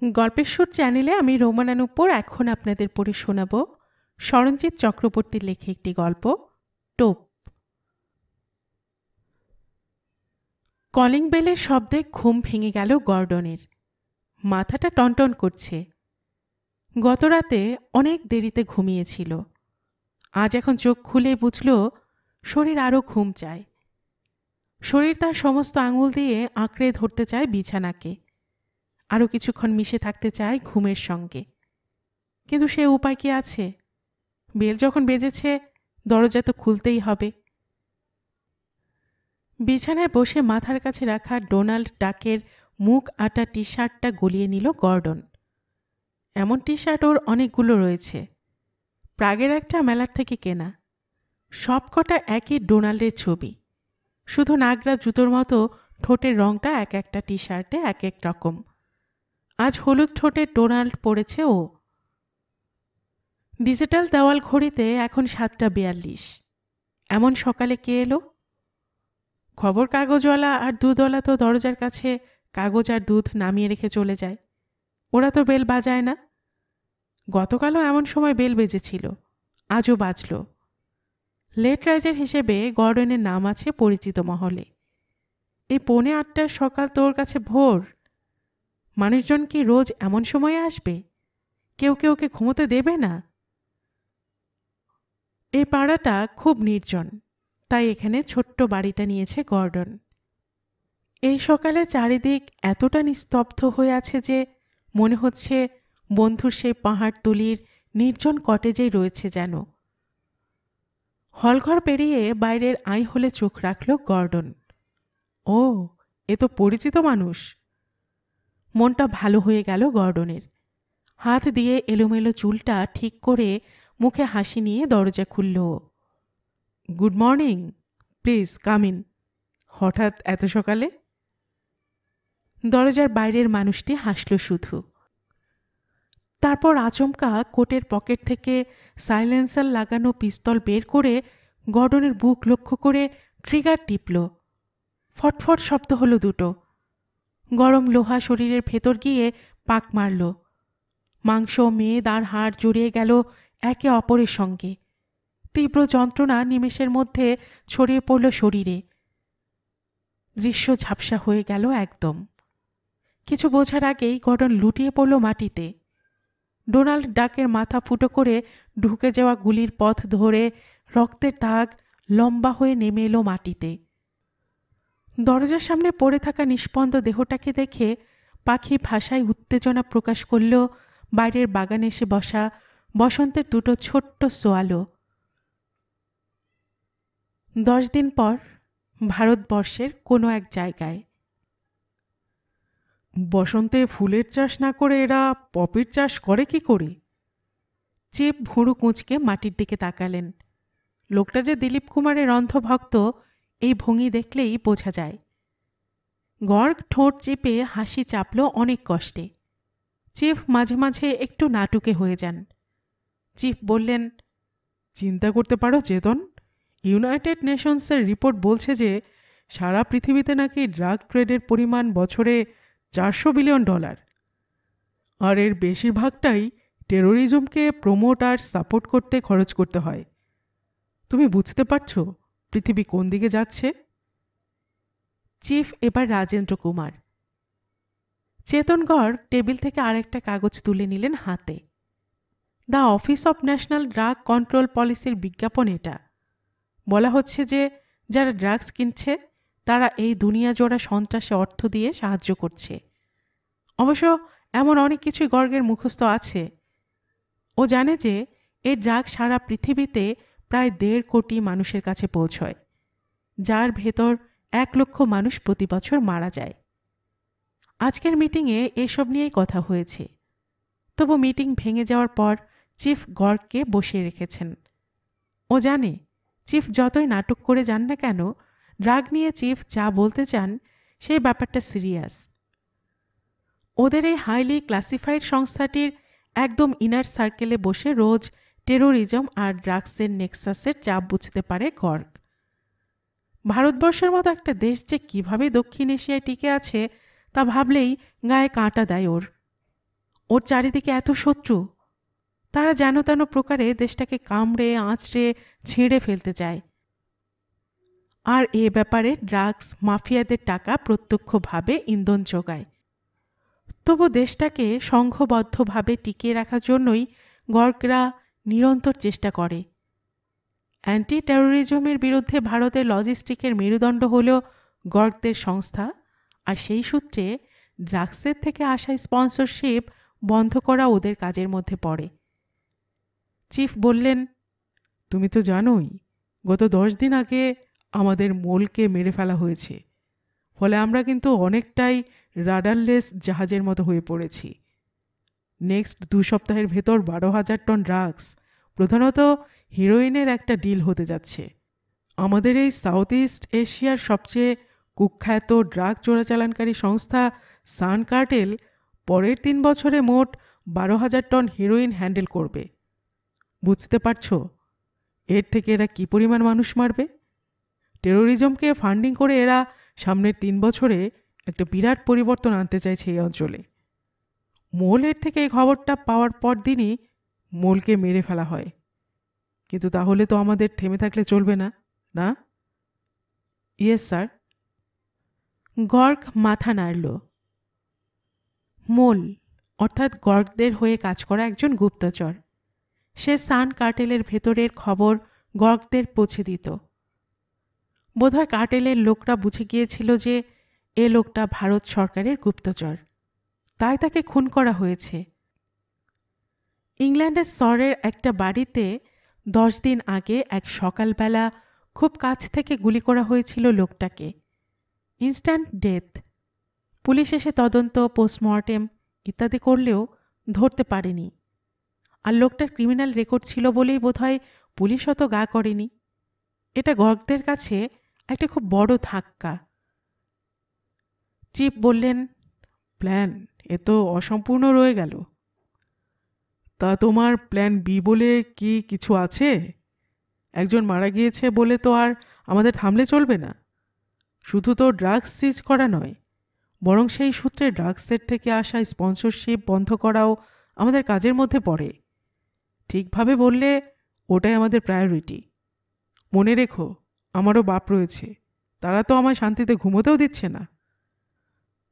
গল্পের সুর চ্যানেলে আমি রোমানা নূপুর এখন আপনাদের পড়ে শোনাব স্মরণজিৎ চক্রবর্তীর লেখা একটি গল্প, টোপ। কলিং বেলের শব্দে ঘুম ভেঙে গেল গর্ডনের। মাথাটা টনটন করছে। গতরাতে অনেক দেরিতে ঘুমিয়েছিল। আজ এখন চোখ খুলে বুঝল শরীর আরও ঘুম চায়। শরীর তার সমস্ত আঙুল দিয়ে আঁকড়ে ধরতে চায় বিছানাকে, আরও কিছুক্ষণ মিশে থাকতে চায় ঘুমের সঙ্গে। কিন্তু সে উপায় কি আছে? বেল যখন বেজেছে, দরজা তো খুলতেই হবে। বিছানায় বসে মাথার কাছে রাখা ডোনাল্ড ডাকের মুখ আটা টি শার্টটা গলিয়ে নিল গর্ডন। এমন টি শার্ট ওর অনেকগুলো রয়েছে। প্রাগের একটা মেলার থেকে কেনা। সবকটা একই ডোনাল্ডের ছবি, শুধু নাগরা জুতোর মতো ঠোঁটের রংটা এক একটা টি শার্টে এক এক রকম। আজ হলুদ ঠোঁটের ডোনাল্ড পড়েছে ও। ডিজিটাল দেওয়াল ঘড়িতে এখন 7:42। এমন সকালে কে এলো? খবর কাগজওয়ালা আর দুধওয়ালা তো দরজার কাছে কাগজ আর দুধ নামিয়ে রেখে চলে যায়। ওরা তো বেল বাজায় না। গতকালও এমন সময় বেল বেজেছিল, আজও বাজল। লেট রাইজার হিসেবে গর্ডনের নাম আছে পরিচিত মহলে। এই 7:45 সকাল তোর কাছে ভোর। মানুষজন কি রোজ এমন সময়ে আসবে? কেউ কেউ ওকে ঘুমোতে দেবে না। এই পাড়াটা খুব নির্জন, তাই এখানে ছোট্ট বাড়িটা নিয়েছে গর্ডন। এই সকালে চারিদিক এতটা নিস্তব্ধ হয়ে আছে যে মনে হচ্ছে বন্ধুর সেই পাহাড়তলির নির্জন কটেজেই রয়েছে যেন। হলঘর পেরিয়ে বাইরের আই হলে চোখ রাখল গর্ডন। ও, এ তো পরিচিত মানুষ। মনটা ভালো হয়ে গেল গর্ডনের। হাত দিয়ে এলোমেলো চুলটা ঠিক করে মুখে হাসি নিয়ে দরজা খুলল। Good morning, please come in. হঠাৎ এত সকালে? দরজার বাইরের মানুষটি হাসল শুধু। তারপর আচমকা কোটের পকেট থেকে সাইলেন্সার লাগানো পিস্তল বের করে গর্ডনের বুক লক্ষ্য করে ট্রিগার টিপল। ফটফট শব্দ হলো দুটো। গরম লোহা শরীরের ভেতর গিয়ে পাক মারল। মাংস, মেদ আর হাড় জড়িয়ে গেল একে অপরের সঙ্গে। তীব্র যন্ত্রণা নিমেষের মধ্যে ছড়িয়ে পড়ল শরীরে। দৃশ্য ঝাপসা হয়ে গেল একদম। কিছু বোঝার আগেই গর্ডন লুটিয়ে পড়ল মাটিতে। ডোনাল্ড ডাকের মাথা ফুটো করে ঢুকে যাওয়া গুলির পথ ধরে রক্তের দাগ লম্বা হয়ে নেমে এলো মাটিতে। দরজার সামনে পড়ে থাকা নিষ্পন্দ দেহটাকে দেখে পাখি ভাষায় উত্তেজনা প্রকাশ করল বাইরের বাগানে এসে বসা বসন্তের দুটো ছোট্ট সোয়ালো। 10 দিন পর ভারতবর্ষের কোনো এক জায়গায়। বসন্তে ফুলের চাষ না করে এরা পপির চাষ করে কি করে? চেপ ভুরু কুঁচকে মাটির দিকে তাকালেন। লোকটা যে দিলীপ কুমারের অন্ধভক্ত এই ভঙ্গি দেখলেই বোঝা যায়। গর্গ ঠোঁট চেপে হাসি চাপল অনেক কষ্টে। চিফ মাঝে মাঝে একটু নাটুকে হয়ে যান। চিফ বললেন, চিন্তা করতে পারো চেতন, ইউনাইটেড নেশনসের রিপোর্ট বলছে যে সারা পৃথিবীতে নাকি ড্রাগ ট্রেডের পরিমাণ বছরে $400 বিলিয়ন, আর এর বেশিরভাগটাই টেরোরিজমকে প্রমোট আর সাপোর্ট করতে খরচ করতে হয়। তুমি বুঝতে পারছো পৃথিবী কোন দিকে যাচ্ছে? চিফ এবার রাজেন্দ্র কুমার। চেতনগড় টেবিল থেকে আরেকটা কাগজ তুলে নিলেন হাতে। The office of national drug control পলিসির বিজ্ঞাপন এটা। বলা হচ্ছে যে যারা ড্রাগস কিনছে তারা এই দুনিয়া জোড়া সন্ত্রাসে অর্থ দিয়ে সাহায্য করছে। অবশ্য এমন অনেক কিছুই গর্গের মুখস্থ আছে। ও জানে যে এই ড্রাগ সারা পৃথিবীতে প্রায় 1.5 কোটি মানুষের কাছে পৌঁছয়, যার ভেতর 1 লক্ষ মানুষ প্রতি বছর মারা যায়। আজকের মিটিংয়ে এসব নিয়েই কথা হয়েছে। তবু মিটিং ভেঙে যাওয়ার পর চিফ গর্গকে বসিয়ে রেখেছেন। ও জানে চিফ যতই নাটক করে যান না কেন, ড্রাগ নিয়ে চিফ যা বলতে চান সেই ব্যাপারটা সিরিয়াস। ওদের এই হাইলি ক্লাসিফাইড সংস্থাটির একদম ইনার সার্কেলে বসে রোজ টেরোরিজম আর ড্রাগসের নেক্সাসের চাপ বুঝতে পারে গর্গ। ভারতবর্ষের মতো একটা দেশ যে কিভাবে দক্ষিণ এশিয়ায় টিকে আছে তা ভাবলেই গায়ে কাঁটা দেয় ওর। ওর চারিদিকে এত শত্রু, তারা যেন তেন প্রকারে দেশটাকে কামড়ে আঁচড়ে ছিঁড়ে ফেলতে চায়। আর এ ব্যাপারে ড্রাগস মাফিয়াদের টাকা প্রত্যক্ষভাবে ইন্ধন যোগায়। তবু দেশটাকে সংঘবদ্ধভাবে টিকিয়ে রাখার জন্যই গর্গরা নিরন্তর চেষ্টা করে। অ্যান্টি টেরোরিজমের বিরুদ্ধে ভারতের লজিস্টিকের মেরুদণ্ড হল গর্গদের সংস্থা, আর সেই সূত্রে ড্রাগসের থেকে আসা স্পন্সরশিপ বন্ধ করা ওদের কাজের মধ্যে পড়ে। চিফ বললেন, তুমি তো জানোই গত 10 দিন আগে আমাদের মোলকে মেরে ফেলা হয়েছে, ফলে আমরা কিন্তু অনেকটাই রাডারলেস জাহাজের মতো হয়ে পড়েছি। নেক্সট 2 সপ্তাহের ভেতর 12,000 টন ড্রাগস, প্রধানত হিরোইনের একটা ডিল হতে যাচ্ছে। আমাদের এই সাউথ ইস্ট এশিয়ার সবচেয়ে কুখ্যাত ড্রাগ চোরাচালানকারী সংস্থা সান কার্টেল পরের 3 বছরে মোট 12,000 টন হিরোইন হ্যান্ডেল করবে। বুঝতে পারছো এর থেকে এরা কী পরিমাণ মানুষ মারবে? টেরোরিজমকে ফান্ডিং করে এরা সামনের 3 বছরে একটা বিরাট পরিবর্তন আনতে চাইছে এই অঞ্চলে। মোলের থেকে এই খবরটা পাওয়ার পর দিনই মোলকে মেরে ফেলা হয়। কিন্তু তাহলে তো আমাদের থেমে থাকলে চলবে না, না? Yes sir. গর্গ মাথা নাড়ল। মোল অর্থাৎ গর্গদের হয়ে কাজ করা একজন গুপ্তচর। সে সান কার্টেলের ভেতরের খবর গর্গদের পৌঁছে দিত। বোধহয় কার্টেলের লোকরা বুঝে গিয়েছিল যে এ লোকটা ভারত সরকারের গুপ্তচর, তাই তাকে খুন করা হয়েছে। ইংল্যান্ডের সরের একটা বাড়িতে 10 দিন আগে এক সকালবেলা খুব কাছ থেকে গুলি করা হয়েছিল লোকটাকে। Instant death. পুলিশ এসে তদন্ত, পোস্টমর্টেম ইত্যাদি করলেও ধরতে পারেনি। আর লোকটার ক্রিমিনাল রেকর্ড ছিল বলেই বোধহয় পুলিশ অত গা করেনি। এটা গর্গদের কাছে একটা খুব বড় ধাক্কা। চিফ বললেন, প্ল্যান এ তো অসম্পূর্ণ রয়ে গেল। তা তোমার প্ল্যান বি বলে কি কিছু আছে? একজন মারা গিয়েছে বলে তো আর আমাদের থামলে চলবে না। শুধু তো ড্রাগস সিজ করা নয়, বরং সেই সূত্রে ড্রাগসের থেকে আসা স্পন্সরশিপ বন্ধ করাও আমাদের কাজের মধ্যে পড়ে। ঠিকভাবে বললে ওটাই আমাদের প্রায়োরিটি। মনে রেখো, আমারও বাপ রয়েছে, তারা তো আমায় শান্তিতে ঘুমোতেও দিচ্ছে না।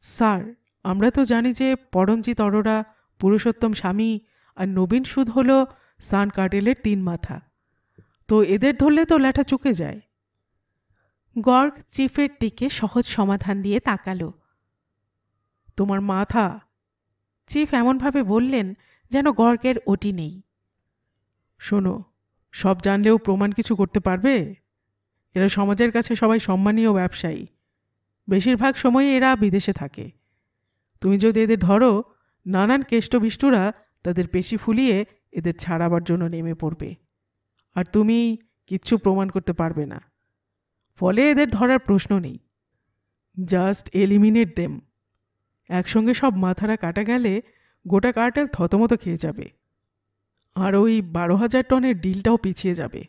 স্যার, আমরা তো জানি যে পরমজিৎ অরোরা, পুরুষোত্তম স্বামী আর নবীন সুদ হল সান কার্টেলের 3 মাথা। তো এদের ধরলে তো ল্যাঠা চুকে যায়। গর্গ চিফের দিকে সহজ সমাধান দিয়ে তাকালো। তোমার মাথা? চিফ এমনভাবে বললেন যেন গর্গের ওটি নেই। শোনো, সব জানলেও প্রমাণ কিছু করতে পারবে? এরা সমাজের কাছে সবাই সম্মানীয় ব্যবসায়ী। বেশিরভাগ সময় এরা বিদেশে থাকে। তুমি যদি এদের ধরো, নানান কেষ্টবিষ্টুরা তাদের পেশি ফুলিয়ে এদের ছাড়াবার জন্য নেমে পড়বে, আর তুমি কিচ্ছু প্রমাণ করতে পারবে না। ফলে এদের ধরার প্রশ্ন নেই। Just eliminate them. একসঙ্গে সব মাথারা কাটা গেলে গোটা কার্টেল থতমত খেয়ে যাবে, আর ওই 12,000 টনের ডিলটাও পিছিয়ে যাবে।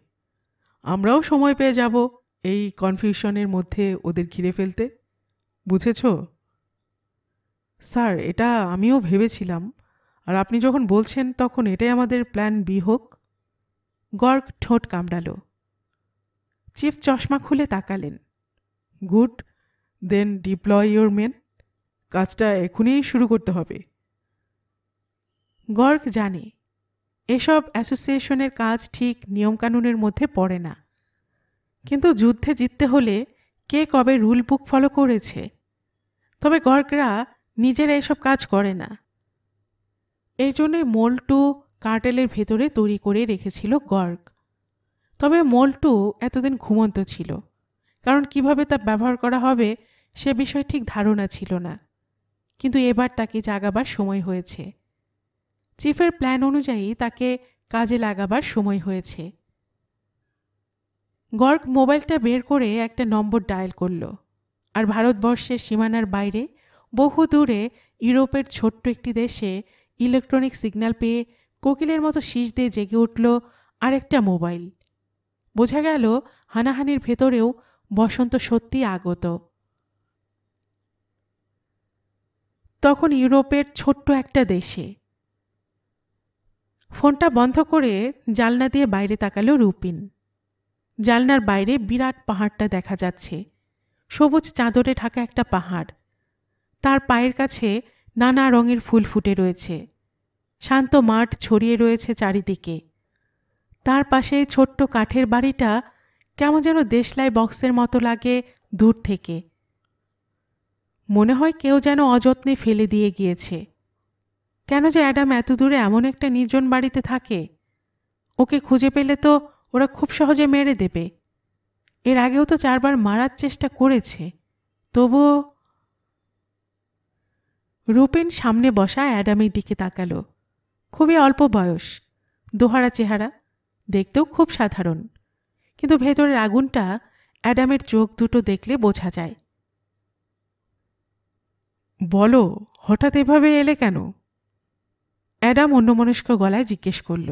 আমরাও সময় পেয়ে যাব এই কনফিউশনের মধ্যে ওদের ঘিরে ফেলতে। বুঝেছ? স্যার, এটা আমিও ভেবেছিলাম, আর আপনি যখন বলছেন তখন এটাই আমাদের প্ল্যান বি হোক। গর্গ ঠোঁট কামড়াল। চিফ চশমা খুলে তাকালেন। Good, then deploy your men. কাজটা এখনই শুরু করতে হবে। গর্গ জানে এসব অ্যাসোসিয়েশনের কাজ ঠিক নিয়মকানুনের মধ্যে পড়ে না, কিন্তু যুদ্ধে জিততে হলে কে কবে রুল বুক ফলো করেছে? তবে গর্গরা নিজেরা এসব কাজ করে না। এই জন্যই মোল্টু কার্টেলের ভেতরে তৈরি করে রেখেছিল গর্গ। তবে মোল্টু এতদিন ঘুমন্ত ছিল, কারণ কিভাবে তা ব্যবহার করা হবে সে বিষয়ে ঠিক ধারণা ছিল না। কিন্তু এবার তাকে জাগাবার সময় হয়েছে। চিফের প্ল্যান অনুযায়ী তাকে কাজে লাগাবার সময় হয়েছে। গর্গ মোবাইলটা বের করে একটা নম্বর ডায়াল করল, আর ভারতবর্ষের সীমানার বাইরে বহু দূরে ইউরোপের ছোট্ট একটি দেশে ইলেকট্রনিক সিগন্যাল পেয়ে কোকিলের মতো শীষ দিয়ে জেগে উঠল আরেকটা মোবাইল। বোঝা গেল হানাহানির ভেতরেও বসন্ত সত্যি আগত। তখন ইউরোপের ছোট্ট একটা দেশে ফোনটা বন্ধ করে জানলা দিয়ে বাইরে তাকালো রুপিন। জানলার বাইরে বিরাট পাহাড়টা দেখা যাচ্ছে, সবুজ চাদরে ঢাকা একটা পাহাড়। তার পায়ের কাছে নানা রঙের ফুল ফুটে রয়েছে, শান্ত মাঠ ছড়িয়ে রয়েছে চারিদিকে। তার পাশে ছোট্ট কাঠের বাড়িটা কেমন যেন দেশলাই বক্সের মতো লাগে দূর থেকে। মনে হয় কেউ যেন অযত্নে ফেলে দিয়ে গিয়েছে। কেন যে অ্যাডাম এত দূরে এমন একটা নির্জন বাড়িতে থাকে? ওকে খুঁজে পেলে তো ওরা খুব সহজে মেরে দেবে। এর আগেও তো 4 বার মারার চেষ্টা করেছে, তবুও। রুপিন সামনে বসা অ্যাডামের দিকে তাকালো। খুবই অল্প বয়স, দোহারা চেহারা, দেখতেও খুব সাধারণ, কিন্তু ভেতরের আগুনটা অ্যাডামের চোখ দুটো দেখলে বোঝা যায়। বলো, হঠাৎ এভাবে এলে কেন? অ্যাডাম অন্যমনস্ক গলায় জিজ্ঞেস করল।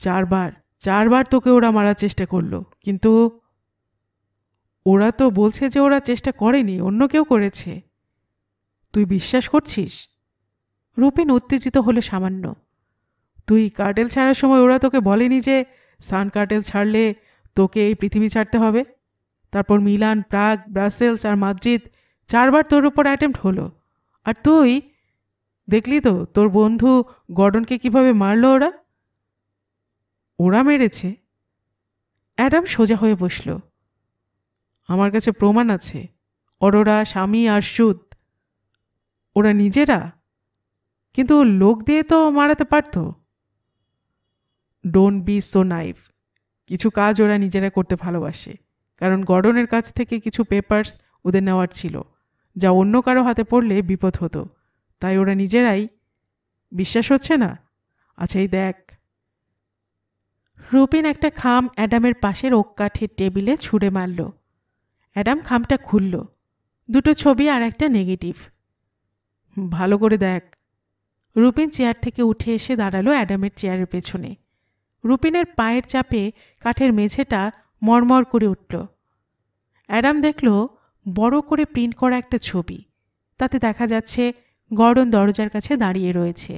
4 বার তোকে ওরা মারার চেষ্টা করলো, কিন্তু ওরা তো বলছে যে ওরা চেষ্টা করেনি, অন্য কেউ করেছে। তুই বিশ্বাস করছিস? রুপিন উত্তেজিত হলো সামান্য। তুই কার্টেল ছাড়ার সময় ওরা তোকে বলেনি যে সান কার্টেল ছাড়লে তোকে এই পৃথিবী ছাড়তে হবে? তারপর মিলান, প্রাগ, ব্রাসেলস আর মাদ্রিদ 4 বার তোর উপর অ্যাটেম্প্ট হলো, আর তুই দেখলি তো তোর বন্ধু গর্ডনকে কিভাবে মারলো ওরা। ওরা মেরেছে? অ্যাডাম সোজা হয়ে বসল। আমার কাছে প্রমাণ আছে, অরোরা, স্বামী আর সুদ। ওরা নিজেরা? কিন্তু লোক দিয়ে তো মারাতে পারত। Don't be so naive. কিছু কাজ ওরা নিজেরা করতে ভালোবাসে, কারণ গর্ডনের কাছ থেকে কিছু পেপারস ওদের নেওয়ার ছিল, যা অন্য কারো হাতে পড়লে বিপদ হতো। তাই ওরা নিজেরাই। বিশ্বাস হচ্ছে না? আচ্ছা এই দেখ। রুপিন একটা খাম অ্যাডামের পাশের ওক কাঠের টেবিলে ছুঁড়ে মারল। অ্যাডাম খামটা খুলল। 2টো ছবি আর একটা নেগেটিভ। ভালো করে দেখ। রুপিন চেয়ার থেকে উঠে এসে দাঁড়ালো অ্যাডামের চেয়ারের পেছনে। রুপিনের পায়ের চাপে কাঠের মেঝেটা মরমর করে উঠল। অ্যাডাম দেখল বড় করে প্রিন্ট করা একটা ছবি। তাতে দেখা যাচ্ছে গর্ডন দরজার কাছে দাঁড়িয়ে রয়েছে,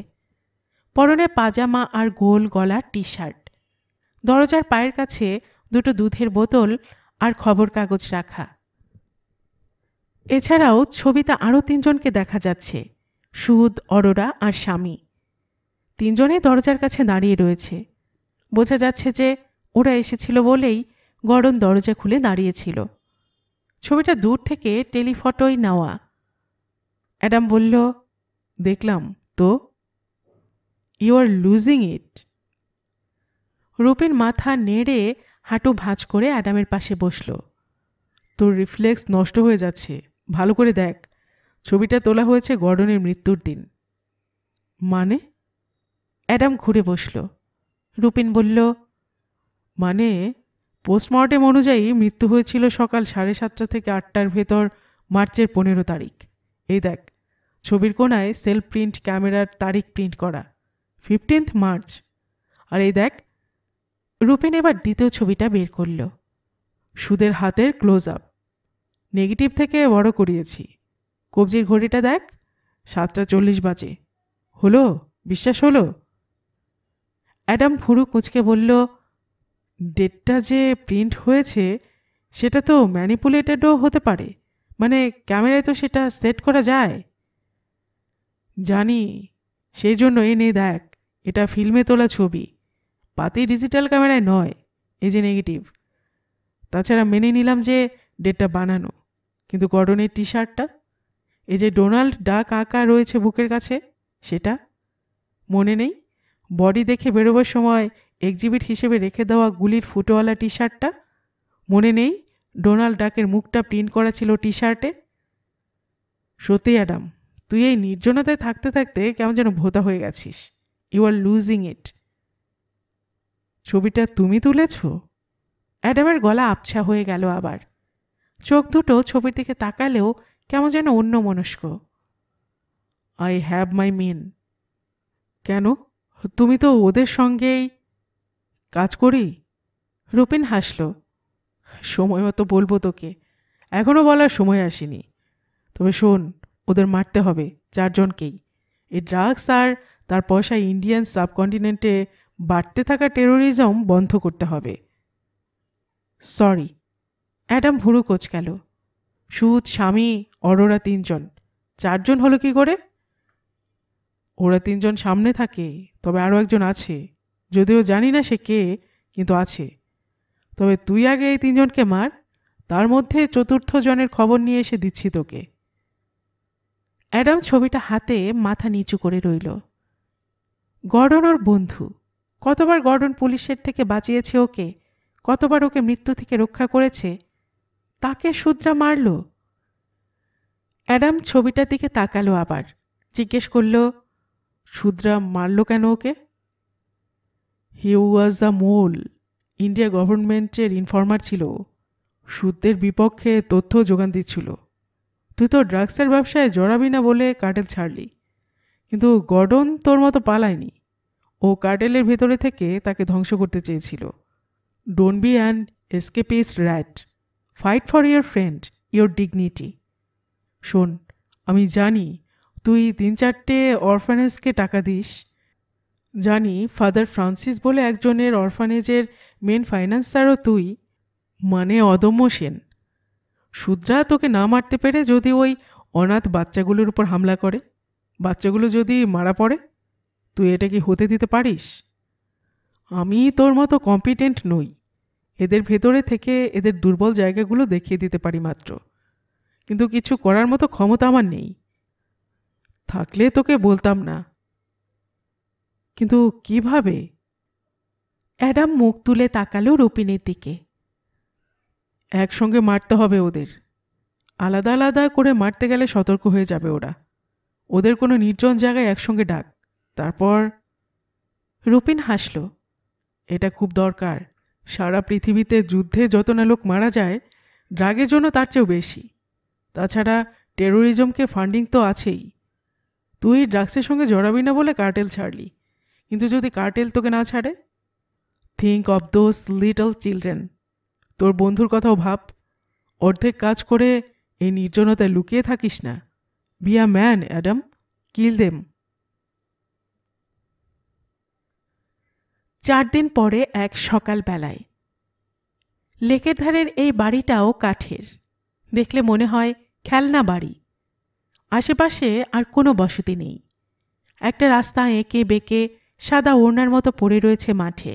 পরনে পাজামা আর গোল গলার টি শার্ট। দরজার পায়ের কাছে 2টো দুধের বোতল আর খবর কাগজ রাখা। এছাড়াও ছবিতে আরও 3 জনকে দেখা যাচ্ছে, সুদ, অরোরা আর স্বামী। 3 জনে দরজার কাছে দাঁড়িয়ে রয়েছে। বোঝা যাচ্ছে যে ওরা এসেছিল বলেই গর্ডন দরজা খুলে দাঁড়িয়েছিল। ছবিটা দূর থেকে টেলিফটোয় নেওয়া। অ্যাডাম বলল, দেখলাম তো। ইউ আর লুজিং ইট। রুপিন মাথা নেড়ে হাঁটু ভাঁজ করে অ্যাডামের পাশে বসল। তোর রিফ্লেক্স নষ্ট হয়ে যাচ্ছে, ভালো করে দেখ। ছবিটা তোলা হয়েছে গর্ডনের মৃত্যুর দিন। মানে? অ্যাডাম ঘুরে বসল। রুপিন বলল, মানে পোস্টমর্টেম অনুযায়ী মৃত্যু হয়েছিল সকাল 7:30 থেকে 8টার ভেতর, মার্চের 15 তারিখ। এই দেখ, ছবির কোনায় সেলফ প্রিন্ট ক্যামেরার তারিখ প্রিন্ট করা, 15th মার্চ। আর এই দেখ। রুপিন এবার দ্বিতীয় ছবিটা বের করল। সুদের হাতের ক্লোজ আপ, নেগেটিভ থেকে বড় করিয়েছি। কবজির ঘড়িটা দেখ, 7:40 বাজে। হলো? বিশ্বাস হলো? অ্যাডাম ভুরু কুঁচকে বলল, ডেটটা যে প্রিন্ট হয়েছে সেটা তো ম্যানিপুলেটেডও হতে পারে, মানে ক্যামেরায় তো সেটা সেট করা যায়। জানি, সেই জন্য এনে দেখ, এটা ফিল্মে তোলা ছবি, পাতি ডিজিটাল ক্যামেরায় নয়। এই যে নেগেটিভ। তাছাড়া মেনে নিলাম যে ডেটটা বানানো, কিন্তু গর্ডনের টি শার্টটা, এই যে ডোনাল্ড ডাক আঁকা রয়েছে বুকের কাছে, সেটা মনে নেই? বডি দেখে বেরোবার সময় এক্সিবিট হিসেবে রেখে দেওয়া গুলির ফুটোওয়ালা টি শার্টটা মনে নেই? ডোনাল্ড ডাকের মুখটা প্রিন্ট করা ছিল টি শার্টে। সত্যি অ্যাডাম, তুই এই নির্জনতায় থাকতে থাকতে কেমন যেন ভোতা হয়ে গেছিস। ইউ আর লুজিং ইট। ছবিটা তুমি তুলেছ? অ্যাডামের গলা আবছা হয়ে গেল আবার। চোখ দুটো ছবির দিকে তাকালেও কেমন যেন অন্যমনস্ক। I have my men. কেন? তুমি তো ওদের সঙ্গেই কাজ করি। রুপিন হাসল। সময় মতো বলবো তোকে, এখনও বলার সময় আসেনি। তবে শোন, ওদের মারতে হবে 4 জনকেই। এই ড্রাগস আর তার পয়সা ইন্ডিয়ান সাবকন্টিনেন্টে বাড়তে থাকা টেরোরিজম বন্ধ করতে হবে। সরি। অ্যাডাম ভুরু কোঁচকাল। সুদ, স্বামী, অরোরা 3 জন। 4 জন হলো কি করে? ওরা 3 জন সামনে থাকে, তবে আরও একজন আছে, যদিও জানি না সে কে, কিন্তু আছে। তবে তুই আগে এই 3 জনকে মার, তার মধ্যে চতুর্থ জনের খবর নিয়ে এসে দিচ্ছি তোকে। অ্যাডাম ছবিটা হাতে মাথা নিচু করে রইল। গর্ডন ওর বন্ধু। কতবার গর্ডন পুলিশের থেকে বাঁচিয়েছে ওকে, কতবার ওকে মৃত্যু থেকে রক্ষা করেছে, তাকে সুদরা মারল। অ্যাডাম ছবিটার দিকে তাকালো, আবার জিজ্ঞেস করল, সুদরা মারল কেন ওকে? হি ওয়াজ দ্য মোল। ইন্ডিয়া গভর্নমেন্টের ইনফর্মার ছিল, সুদদের বিপক্ষে তথ্য যোগান দিচ্ছিল। তুই তো ড্রাগসের ব্যবসায় জড়াবি না বলে কার্টেল ছাড়লি, কিন্তু গর্ডন তোর মতো পালায়নি। ও কার্টেলের ভেতরে থেকে তাকে ধ্বংস করতে চেয়েছিল। Don't be an escapist rat, fight for your friend, your dignity. শোন, আমি জানি তুই 3-4টে অরফানেজকে টাকা দিস, জানি ফাদার ফ্রান্সিস বলে একজনের অরফানেজের মেন ফাইন্যান্সারও তুই, মানে অদম্য সেন। সুদরা তোকে না মারতে পেরে যদি ওই অনাথ বাচ্চাগুলোর উপর হামলা করে, বাচ্চাগুলো যদি মারা পড়ে, তুই এটা কি হতে দিতে পারিস? আমি তোর মতো কম্পিটেন্ট নই, এদের ভেতরে থেকে এদের দুর্বল জায়গাগুলো দেখিয়ে দিতে পারি মাত্র, কিন্তু কিছু করার মতো ক্ষমতা আমার নেই। থাকলে তোকে বলতাম না। কিন্তু কিভাবে? অ্যাডাম মুখ তুলে তাকালো রুপিনের দিকে। একসঙ্গে মারতে হবে ওদের। আলাদা আলাদা করে মারতে গেলে সতর্ক হয়ে যাবে ওরা। ওদের কোনো নির্জন জায়গায় একসঙ্গে ডাক, তারপর। রুপিন হাসল। এটা খুব দরকার। সারা পৃথিবীতে যুদ্ধে যত না লোক মারা যায়, ড্রাগের জন্য তার চেয়েও বেশি। তাছাড়া টেরোরিজমকে ফান্ডিং তো আছেই। তুই ড্রাগসের সঙ্গে জড়াবি না বলে কার্টেল ছাড়লি, কিন্তু যদি কার্টেল তোকে না ছাড়ে? Think of those little children. তোর বন্ধুর কথাও ভাব। অর্ধেক কাজ করে এই নির্জনতায় লুকিয়ে থাকিস না। Be a man, Adam. Kill them. 4 দিন পরে এক সকালবেলায়। লেকের ধারের এই বাড়িটাও কাঠের, দেখলে মনে হয় খেলনা বাড়ি। আশেপাশে আর কোনো বসতি নেই। একটা রাস্তা এঁকে বেঁকে সাদা ওড়নার মতো পড়ে রয়েছে মাঠে।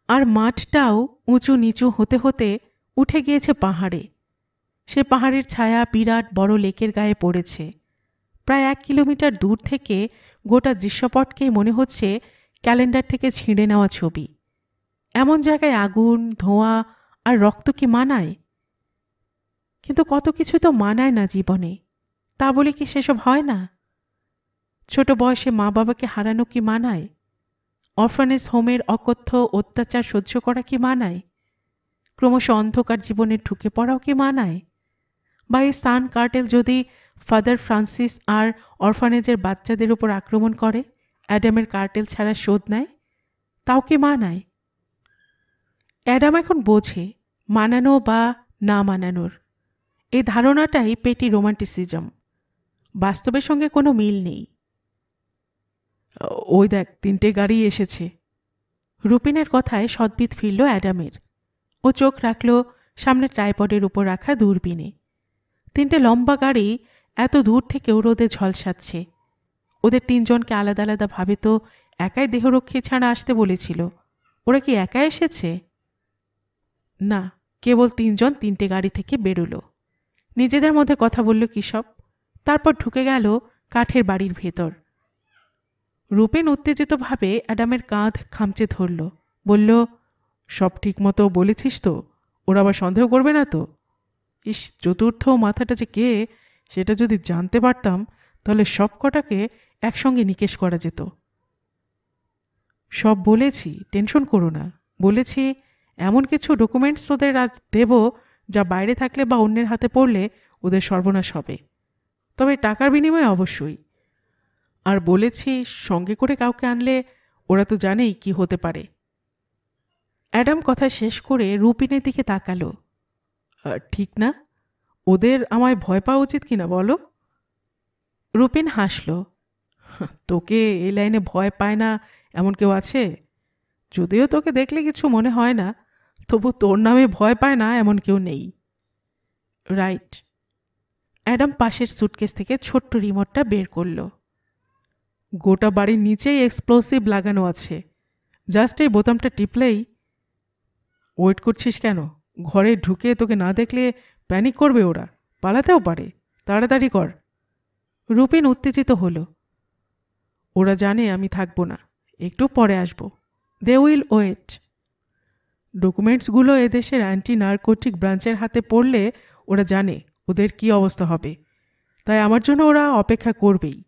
আর মাঠটাও উঁচু নিচু হতে হতে উঠে গিয়েছে পাহাড়ে। সে পাহাড়ের ছায়া বিরাট বড় লেকের গায়ে পড়েছে। প্রায় 1 কিলোমিটার দূর থেকে গোটা দৃশ্যপটকেই মনে হচ্ছে ক্যালেন্ডার থেকে ছিঁড়ে নেওয়া ছবি। এমন জায়গায় আগুন, ধোঁয়া আর রক্ত কি মানায়? কিন্তু কত কিছু তো মানায় না জীবনে, তা বলে কি সেসব হয় না? ছোট বয়সে মা বাবাকে হারানো কি মানায়? অরফানেজ হোমের অকথ্য অত্যাচার সহ্য করা কি মানায়? ক্রমশ অন্ধকার জীবনে ঢুকে পড়াও কি মানায়? বা এই সান কার্টেল যদি ফাদার ফ্রান্সিস আর অরফানেজের বাচ্চাদের উপর আক্রমণ করে, অ্যাডামের কার্টেল ছাড়া শোধ নেয়, তাও কি মানায়? অ্যাডাম এখন বোঝে মানানো বা না মানানোর। এই ধারণাটাই পেটি রোমান্টিসিজম। বাস্তবের সঙ্গে কোনো মিল নেই। ওই দেখ, 3টে গাড়ি এসেছে। রুপিনের কথায় সদ্বিত ফিরল অ্যাডামের। ও চোখ রাখল সামনে ট্রাইপডের উপর রাখা দূরবীনে। 3টে লম্বা গাড়ি এত দূর থেকেও রোদে ঝলসাচ্ছে। ওদের 3 জনকে আলাদা আলাদা ভাবে তো একাই দেহরক্ষী ছাড়া আসতে বলেছিল। ওরা কি একা এসেছে? না, কেবল 3 জন 3টে গাড়ি থেকে বেরোলো। নিজেদের মধ্যে কথা বলল কী সব, তারপর ঢুকে গেল কাঠের বাড়ির ভেতর। রুপেন উত্তেজিতভাবে অ্যাডামের কাঁধ খামচে ধরল, বলল, সব ঠিক মতো বলেছিস তো? ওরা আবার সন্দেহ করবে না তো? ইস, চতুর্থ মাথাটা যে কে সেটা যদি জানতে পারতাম, তাহলে সব কটাকে একসঙ্গে নিকেশ করা যেত। সব বলেছি, টেনশন করো না। বলেছি এমন কিছু ডকুমেন্টস ওদের আজ দেব যা বাইরে থাকলে বা অন্যের হাতে পড়লে ওদের সর্বনাশ হবে, তবে টাকার বিনিময়ে অবশ্যই। আর বলেছি সঙ্গে করে কাউকে আনলে ওরা তো জানেই কি হতে পারে। অ্যাডাম কথা শেষ করে রুপিনের দিকে তাকালো। ঠিক না? ওদের আমায় ভয় পাওয়া উচিত কিনা বলো? রুপিন হাসল। তোকে এই লাইনে ভয় পায় না এমন কেউ আছে? যদিও তোকে দেখলে কিছু মনে হয় না, তবু তোর নামে ভয় পায় না এমন কেউ নেই। রাইট। অ্যাডাম পাশের সুটকেস থেকে ছোট্ট রিমোটটা বের করল। গোটা বাড়ির নিচেই এক্সপ্লোসিভ লাগানো আছে, জাস্ট এই বোতামটা টিপলেই। ওয়েট করছিস কেন? ঘরে ঢুকে তোকে না দেখলে প্যানিক করবে ওরা, পালাতেও পারে। তাড়াতাড়ি কর। রুপিন উত্তেজিত হলো। ওরা জানে আমি থাকবো না, একটু পরে আসব। They will wait. ডকুমেন্টসগুলো এদেশের অ্যান্টি নার্কোটিক ব্রাঞ্চের হাতে পড়লে ওরা জানে ওদের কি অবস্থা হবে, তাই আমার জন্য ওরা অপেক্ষা করবেই।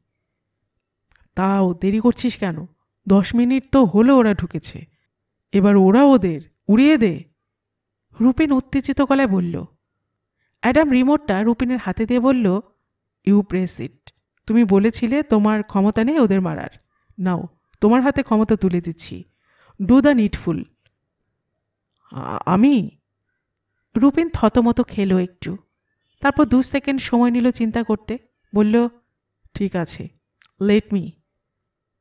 তাও দেরি করছিস কেন? 10 মিনিট তো হলো ওরা ঢুকেছে, এবার ওরা ওদের উড়িয়ে দে। রুপিন উত্তেজিত গলায় বলল। অ্যাডাম রিমোটটা রুপিনের হাতে দিয়ে বলল, ইউ প্রেস ইট। তুমি বলেছিলে তোমার ক্ষমতা নেই ওদের মারার, নাও তোমার হাতে ক্ষমতা তুলে দিচ্ছি। Do the needful. আমি? রুপিন থতমত খেলো একটু, তারপর 2 সেকেন্ড সময় নিল চিন্তা করতে। বলল, ঠিক আছে, লেট মি।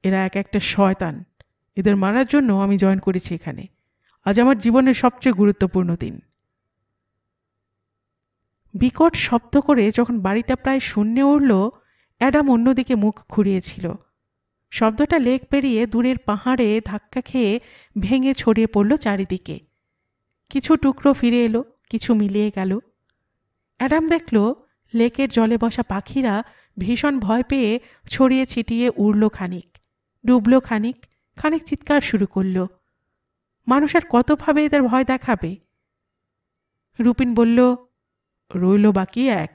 এরা এক একটা শয়তান, এদের মারার জন্য আমি জয়েন করেছি এখানে। আজ আমার জীবনের সবচেয়ে গুরুত্বপূর্ণ দিন। বিকট শব্দ করে যখন বাড়িটা প্রায় শূন্যে উঠল, অ্যাডাম অন্যদিকে মুখ ঘুরিয়েছিল। শব্দটা লেক পেরিয়ে দূরের পাহাড়ে ধাক্কা খেয়ে ভেঙে ছড়িয়ে পড়ল চারিদিকে। কিছু টুকরো ফিরে এলো, কিছু মিলিয়ে গেল। অ্যাডাম দেখল লেকের জলে বসা পাখিরা ভীষণ ভয় পেয়ে ছড়িয়ে ছিটিয়ে উড়ল খানিক, ডুবল খানিক, খানিক চিৎকার শুরু করল। মানুষ আর কতভাবে এদের ভয় দেখাবে? রুপিন বলল, রইল বাকি এক।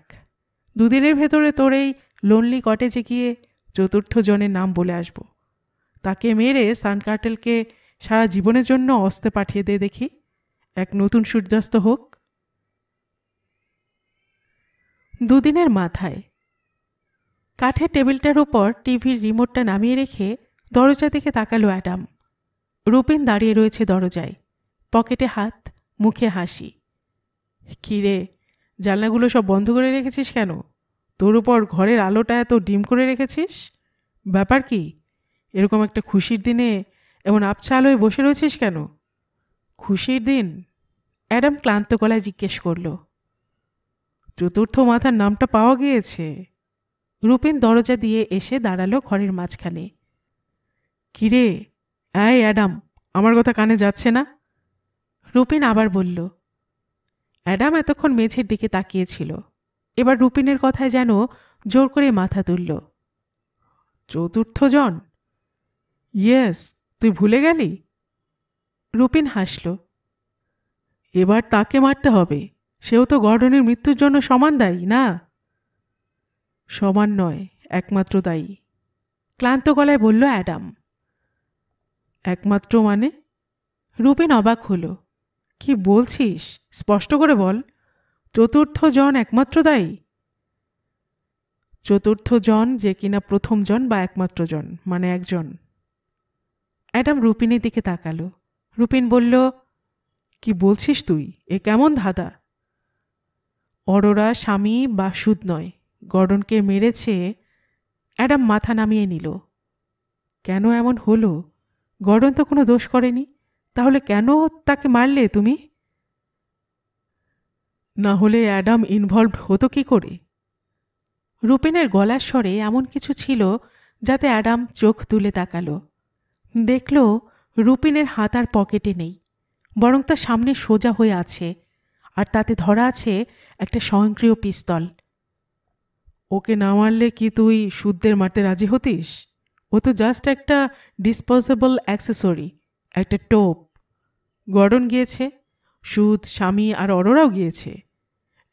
2 দিনের ভেতরে তোর এই লোনলি কটেজে গিয়ে 4র্থ জনের নাম বলে আসব। তাকে মেরে সানকার্টেলকে সারা জীবনের জন্য অস্তে পাঠিয়ে দে দেখি, এক নতুন সূর্যাস্ত হোক। 2 দিনের মাথায় কাঠের টেবিলটার উপর টিভির রিমোটটা নামিয়ে রেখে দরজা দিকে তাকালো অ্যাডাম। রুপিন দাঁড়িয়ে রয়েছে দরজায়, পকেটে হাত, মুখে হাসি। কী রে, জানলাগুলো সব বন্ধ করে রেখেছিস কেন? তোর উপর ঘরের আলোটা এত ডিম করে রেখেছিস, ব্যাপার কি? এরকম একটা খুশির দিনে এমন আবছা আলোয় বসে রয়েছিস কেন? খুশির দিন? অ্যাডাম ক্লান্ত গলায় জিজ্ঞেস করল। 4র্থ মাথার নামটা পাওয়া গিয়েছে। রুপিন দরজা দিয়ে এসে দাঁড়ালো ঘরের মাঝখানে। কিরে, এই অ্যাডাম, আমার কথা কানে যাচ্ছে না? রুপিন আবার বলল। অ্যাডাম এতক্ষণ মেঝের দিকে তাকিয়েছিল, এবার রুপিনের কথায় যেন জোর করে মাথা তুলল। 4র্থ জন? ইয়েস, তুই ভুলে গেলি? রুপিন হাসল। এবার তাকে মারতে হবে, সেও তো গর্ডনের মৃত্যুর জন্য সমান দায়ী না? সমান নয়, একমাত্র দায়ী, ক্লান্ত গলায় বলল অ্যাডাম। একমাত্র মানে? রুপিন অবাক হলো। কি বলছিস, স্পষ্ট করে বল। 4র্থ জন একমাত্র দায়ী? 4র্থ জন যে কিনা প্রথম জন বা একমাত্র জন, মানে একজন। অ্যাডাম রুপিনের দিকে তাকালো। রুপিন বলল, কি বলছিস তুই, এ কেমন ধাঁধা? অরোরা স্বামী বা সুদ নয়, গর্ডনকে মেরেছে। অ্যাডাম মাথা নামিয়ে নিল। কেন এমন হলো? গর্ডন তো কোনো দোষ করেনি, তাহলে কেন তাকে মারলে তুমি? না হলে অ্যাডাম ইনভলভড হতো কি করে? রুপিনের গলার স্বরে এমন কিছু ছিল যাতে অ্যাডাম চোখ তুলে তাকালো। দেখল রুপিনের হাত আর পকেটে নেই, বরং তার সামনে সোজা হয়ে আছে, আর তাতে ধরা আছে একটা স্বয়ংক্রিয় পিস্তল। ওকে না মারলে কি তুই সুদদের মারতে রাজি হতিস? ও তো জাস্ট একটা ডিসপোজেবল অ্যাক্সেসরি, একটা টোপ। গর্ডন গিয়েছে, সুদ, স্বামী আর অরোরাও গিয়েছে,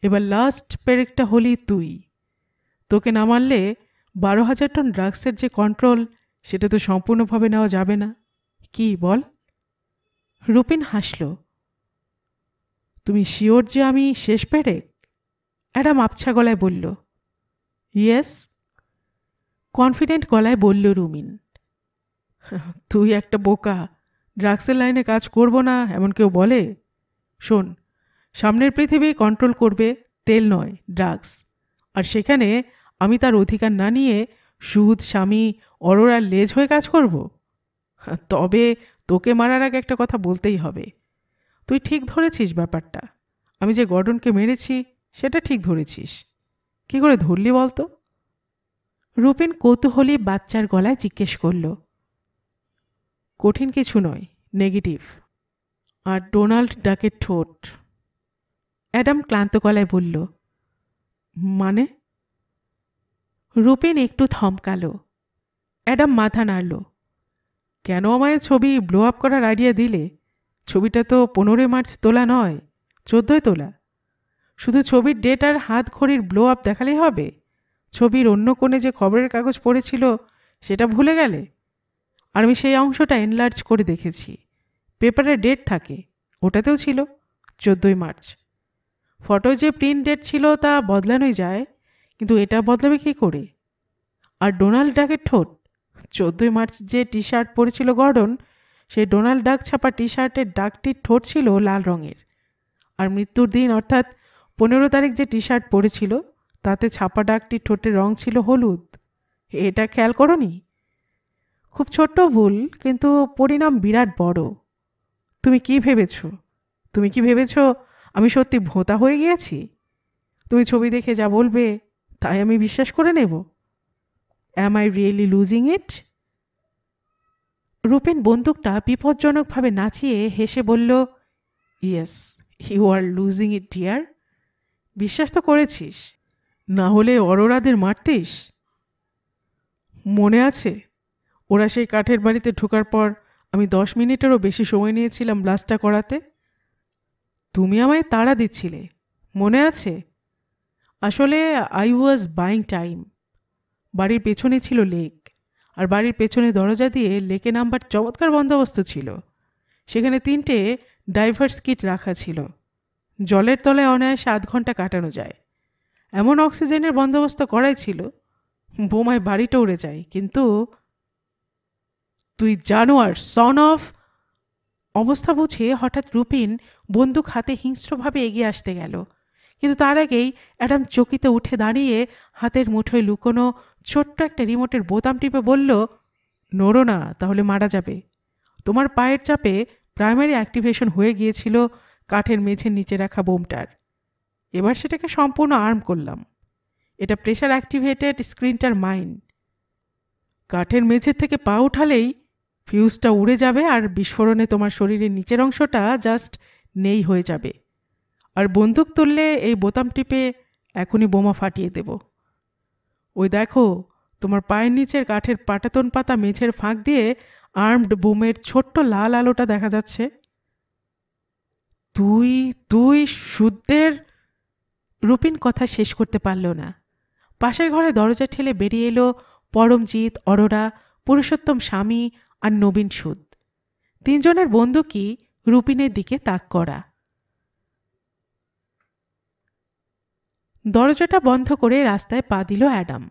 এবার লাস্ট পেরেকটা হলি তুই। তোকে না মারলে 12,000 টন ড্রাগসের যে কন্ট্রোল, সেটা তো সম্পূর্ণভাবে নেওয়া যাবে না। কি বল? রুপিন হাসল। তুমি শিওর যে আমি শেষ পেরেক? অ্যাডাম আবছা গলায় বলল। ইয়েস, কনফিডেন্ট গলায় বলল রুমিন। তুই একটা বোকা, ড্রাগসের লাইনে কাজ করব না এমন কেউ বলে? শোন, সামনের পৃথিবী কন্ট্রোল করবে তেল নয়, ড্রাগস। আর সেখানে আমি তার অধিকার না নিয়ে সুদ, স্বামী, অরোরার লেজ হয়ে কাজ করব? তবে তোকে মারার আগে একটা কথা বলতেই হবে। তুই ঠিক ধরেছিস ব্যাপারটা। আমি যে গর্ডনকে মেরেছি সেটা ঠিক ধরেছিস। কি করে ধরলি বলতো? রুপিন কৌতূহলী বাচ্চার গলায় জিজ্ঞেস করল। কঠিন কিছু নয়, নেগেটিভ। আর ডোনাল্ড ডাকের ঠোঁট। অ্যাডাম ক্লান্ত গলায় বলল, মানে? রুপিন একটু থমকালো। অ্যাডাম মাথা নাড়ল। কেন আমায় ছবি ব্লো আপ করার আইডিয়া দিলে? ছবিটা তো 15 মার্চ তোলা নয়, 14 তোলা। শুধু ছবির ডেট আর হাত ঘড়ির ব্লো আপ দেখালেই হবে? ছবির অন্য কোণে যে খবরের কাগজ পড়েছিল সেটা ভুলে গেলে? আর আমি সেই অংশটা এনলার্জ করে দেখেছি। পেপারে ডেট থাকে, ওটাতেও ছিল 14 মার্চ। ফটোয় যে প্রিন্ট ডেট ছিল তা বদলানোই যায়, কিন্তু এটা বদলাবে কী করে? আর ডোনাল্ড ডাকের ঠোঁট, 14 মার্চ যে টি শার্ট পরেছিল গর্ডন, সেই ডোনাল্ড ডাক ছাপা টি শার্টের ডাকটির ঠোঁট ছিল লাল রঙের। আর মৃত্যুর দিন অর্থাৎ 15 তারিখ যে টি শার্ট পরেছিল তাতে ছাপা ডাকটির ঠোঁটের রং ছিল হলুদ। এটা খেয়াল করোনি? খুব ছোট্ট ভুল, কিন্তু পরিণাম বিরাট বড়। তুমি কি ভেবেছ? তুমি কি ভেবেছ আমি সত্যি ভোঁতা হয়ে গিয়েছি? তুমি ছবি দেখে যা বলবে তাই আমি বিশ্বাস করে নেব? Am I really losing it? Rupen বন্দুকটা বিপজ্জনকভাবে নাচিয়ে হেসে বলল, yes, you are losing it dear. বিশ্বাস তো করেছিস, না হলে অরোরাদের মারতিস। মনে আছে ওরা সেই কাঠের বাড়িতে ঢোকার পর আমি 10 মিনিটেরও বেশি সময় নিয়েছিলাম ব্লাস্টটা করাতে? তুমি আমায় তাড়া দিচ্ছিলে, মনে আছে? আসলে আই ওয়াজ বাইং টাইম। বাড়ির পেছনে ছিল লেক, আর বাড়ির পেছনে দরজা দিয়ে লেকে নামবার চমৎকার বন্দোবস্ত ছিল। সেখানে 3টে ডাইভার্স কিট রাখা ছিল। জলের তলায় অনায়াসে 8 ঘন্টা কাটানো যায়। এমন অক্সিজেনের বন্দোবস্ত করাই ছিল, বোমায় বাড়িটা উড়ে যায়। কিন্তু তুই জানোয়ার, সন অফ! অবস্থা বুঝে হঠাৎ রুপিন বন্দুক হাতে হিংস্রভাবে এগিয়ে আসতে গেল, কিন্তু তার আগেই অ্যাডাম চকিতে উঠে দাঁড়িয়ে হাতের মুঠোয় লুকোনো ছোট্ট একটা রিমোটের বোতাম টিপে বলল, নড়ো না, তাহলে মারা যাবে। তোমার পায়ের চাপে প্রাইমারি অ্যাক্টিভেশন হয়ে গিয়েছিল কাঠের মেঝের নিচে রাখা বোমটার। এবার সেটাকে সম্পূর্ণ আর্ম করলাম। এটা প্রেশার অ্যাক্টিভেটেড স্ক্রিনটার মাইন। কাঠের মেঝের থেকে পা উঠালেই ফিউজটা উড়ে যাবে আর বিস্ফোরণে তোমার শরীরের নিচের অংশটা জাস্ট নেই হয়ে যাবে। আর বন্দুক তুললে এই বোতাম টিপে এখনই বোমা ফাটিয়ে দেব। ওই দেখো, তোমার পায়ের নিচের কাঠের পাটাতন পাতা মেঝের ফাঁক দিয়ে আর্মড বোমের ছোট্ট লাল আলোটা দেখা যাচ্ছে। তুই তুই শুদ্ধের! রুপিন কথা শেষ করতে পারল না। পাশের ঘরে দরজা ঠেলে বেরিয়ে এলো পরমজিৎ, অরোরা, পুরুষোত্তম স্বামী আর নবীন সুদ। 3 জনের বন্দুকই রুপিনের দিকে তাক করা। দরজাটা বন্ধ করে রাস্তায় পা দিল অ্যাডাম।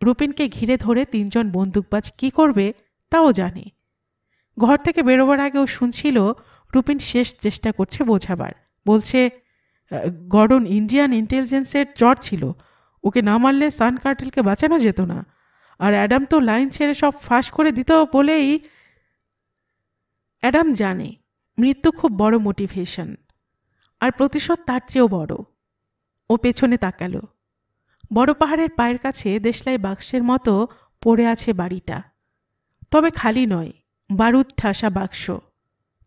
রুপিনকে ঘিরে ধরে 3 জন বন্দুকবাজ কি করবে তাও জানে। ঘর থেকে বেরোবার আগেও শুনছিল রুপিন শেষ চেষ্টা করছে বোঝাবার। বলছে, গর্ডন ইন্ডিয়ান ইন্টেলিজেন্সের চর ছিল, ওকে না মারলে সান কার্টেলকে বাঁচানো যেত না। আর অ্যাডাম তো লাইন ছেড়ে সব ফাঁস করে দিত বলেই। অ্যাডাম জানে মৃত্যু খুব বড় মোটিভেশন, আর প্রতিশোধ তার চেয়েও বড়। ও পেছনে তাকালো। বড় পাহাড়ের পায়ের কাছে দেশলাই বাক্সের মতো পড়ে আছে বাড়িটা। তবে খালি নয়, বারুদ ঠাসা বাক্স।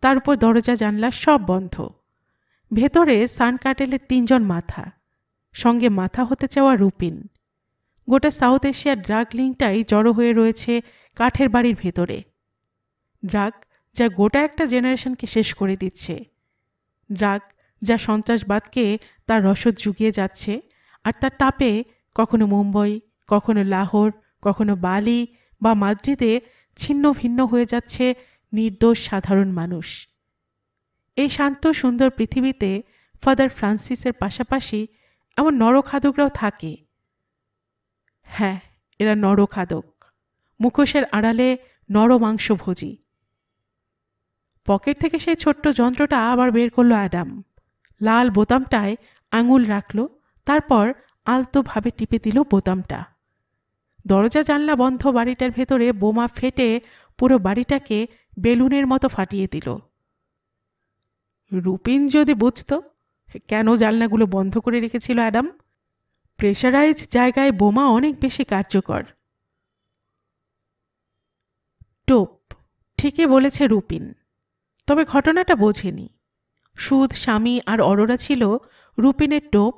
তার উপর দরজা জানলা সব বন্ধ। ভেতরে সান কার্টেলের 3 জন মাথা, সঙ্গে মাথা হতে চাওয়া রুপিন। গোটা সাউথ এশিয়ার ড্রাগ লিঙ্কটাই জড়ো হয়ে রয়েছে কাঠের বাড়ির ভেতরে। ড্রাগ যা গোটা একটা জেনারেশনকে শেষ করে দিচ্ছে। ড্রাগ যা সন্ত্রাসবাদকে তার রসদ জুগিয়ে যাচ্ছে, আর তার তাপে কখনো মুম্বই, কখনো লাহোর, কখনো বালি বা মাদ্রিদে ছিন্ন ভিন্ন হয়ে যাচ্ছে নির্দোষ সাধারণ মানুষ। এই শান্ত সুন্দর পৃথিবীতে ফাদার ফ্রান্সিসের পাশাপাশি এমন নরখাদকরাও থাকে। হ্যাঁ, এরা নরখাদক, মুখোশের আড়ালে নরমাংসভোজী। পকেট থেকে সেই ছোট্ট যন্ত্রটা আবার বের করলো অ্যাডাম। লাল বোতামটায় আঙুল রাখল, তারপর আলতোভাবে টিপে দিল বোতামটা। দরজা জানলা বন্ধ বাড়িটার ভেতরে বোমা ফেটে পুরো বাড়িটাকে বেলুনের মতো ফাটিয়ে দিল। রুপিন যদি বুঝতো কেন জানলাগুলো বন্ধ করে রেখেছিল অ্যাডাম। প্রেশারাইজ জায়গায় বোমা অনেক বেশি কার্যকর। টোপ, ঠিকই বলেছে রুপিন। তবে ঘটনাটা বোঝেনি। সুদ, স্বামী আর অরোরা ছিল রুপিনের টোপ,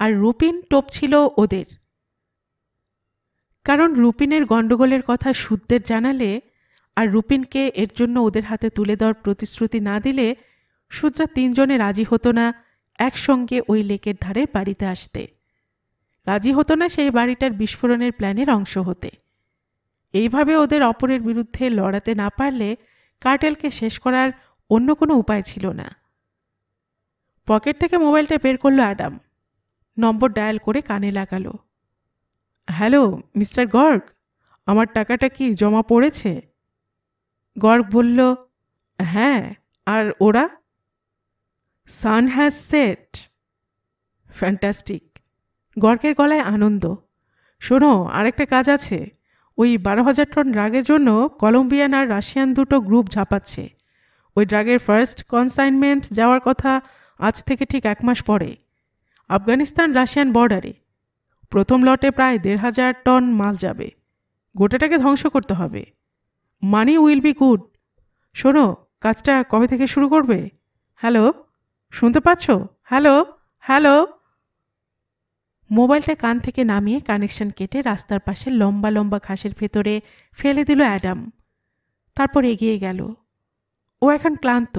আর রুপিন টোপ ছিল ওদের। কারণ রুপিনের গণ্ডগোলের কথা সুদদের জানালে আর রুপিনকে এর জন্য ওদের হাতে তুলে দেওয়ার প্রতিশ্রুতি না দিলে সুদরা তিনজনে রাজি হতো না একসঙ্গে ওই লেকের ধারে বাড়িতে আসতে। রাজি হতো না সেই বাড়িটার বিস্ফোরণের প্ল্যানের অংশ হতে। এইভাবে ওদের অপরের বিরুদ্ধে লড়াতে না পারলে কার্টেলকে শেষ করার অন্য কোনো উপায় ছিল না। পকেট থেকে মোবাইলটা বের করলো অ্যাডাম। নম্বর ডায়াল করে কানে লাগালো। হ্যালো মিস্টার গর্গ, আমার টাকাটা কি জমা পড়েছে? গর্গ বলল, হ্যাঁ। আর ওরা? Sun has set. ফ্যান্টাস্টিক। গর্গের গলায় আনন্দ। শোনো, আরেকটা কাজ আছে। ওই 12,000 টন ড্রাগের জন্য কলম্বিয়ান আর রাশিয়ান দুটো গ্রুপ ঝাঁপাচ্ছে। ওই ড্রাগের ফার্স্ট কনসাইনমেন্ট যাওয়ার কথা আজ থেকে ঠিক 1 মাস পরে, আফগানিস্তান রাশিয়ান বর্ডারে। প্রথম লটে প্রায় 1,500 টন মাল যাবে। গোটাটাকে ধ্বংস করতে হবে। Money will be good. শোনো, কাজটা কবে থেকে শুরু করবে? হ্যালো, শুনতে পাচ্ছ? Hello hello. মোবাইলটা কান থেকে নামিয়ে কানেকশন কেটে রাস্তার পাশে লম্বা লম্বা ঘাসের ভেতরে ফেলে দিল অ্যাডাম। তারপর এগিয়ে গেল। ও এখন ক্লান্ত,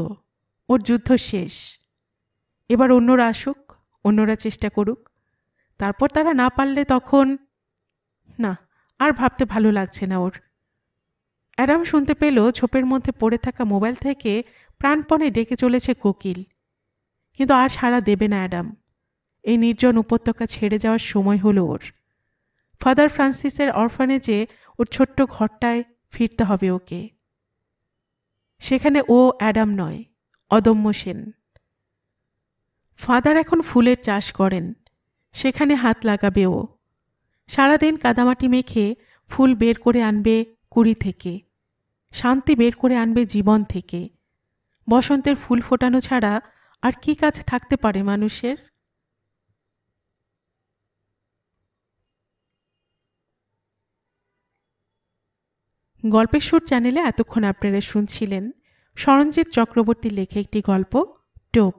ওর যুদ্ধ শেষ। এবার অন্যরা আসুক, অন্যরা চেষ্টা করুক। তারপর তারা না পারলে তখন না, আর ভাবতে ভালো লাগছে না ওর। অ্যাডাম শুনতে পেল ঝোপের মধ্যে পড়ে থাকা মোবাইল থেকে প্রাণপণে ডেকে চলেছে কোকিল। কিন্তু আর সাড়া দেবে না অ্যাডাম। এই নির্জন উপত্যকা ছেড়ে যাওয়ার সময় হলো ওর। ফাদার ফ্রান্সিসের অরফানেজে ওর ছোট্ট ঘরটায় ফিরতে হবে ওকে। সেখানে ও অ্যাডাম নয়, অদম্য সেন। ফাদার এখন ফুলের চাষ করেন, সেখানে হাত লাগাবে ও। সারাদিন কাদামাটি মেখে ফুল বের করে আনবে কুড়ি থেকে, শান্তি বের করে আনবে জীবন থেকে। বসন্তের ফুল ফোটানো ছাড়া আর কি কাজ থাকতে পারে মানুষের? গল্পের সুর চ্যানেলে এতক্ষণ আপনারা শুনছিলেন সরঞ্জিত চক্রবর্তীর লেখা একটি গল্প, টোপ।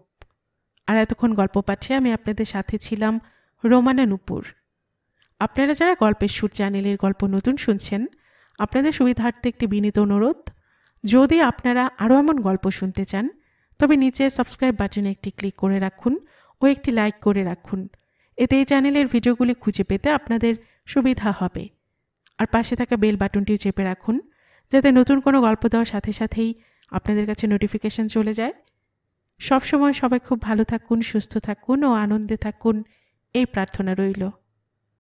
আর এতক্ষণ গল্প পাঠে আমি আপনাদের সাথে ছিলাম রোমানা নূপুর। আপনারা যারা গল্পের সুর চ্যানেলের গল্প নতুন শুনছেন, আপনাদের সুবিধার্থে একটি বিনীত অনুরোধ, যদি আপনারা আরও এমন গল্প শুনতে চান তবে নিচে সাবস্ক্রাইব বাটনে একটি ক্লিক করে রাখুন ও একটি লাইক করে রাখুন। এতে এই চ্যানেলের ভিডিওগুলি খুঁজে পেতে আপনাদের সুবিধা হবে। আর পাশে থাকা বেল বাটনটিও চেপে রাখুন, যাতে নতুন কোনো গল্প দেওয়ার সাথে সাথেই আপনাদের কাছে নোটিফিকেশন চলে যায়। সবসময় সবাই খুব ভালো থাকুন, সুস্থ থাকুন ও আনন্দে থাকুন, এই প্রার্থনা রইল।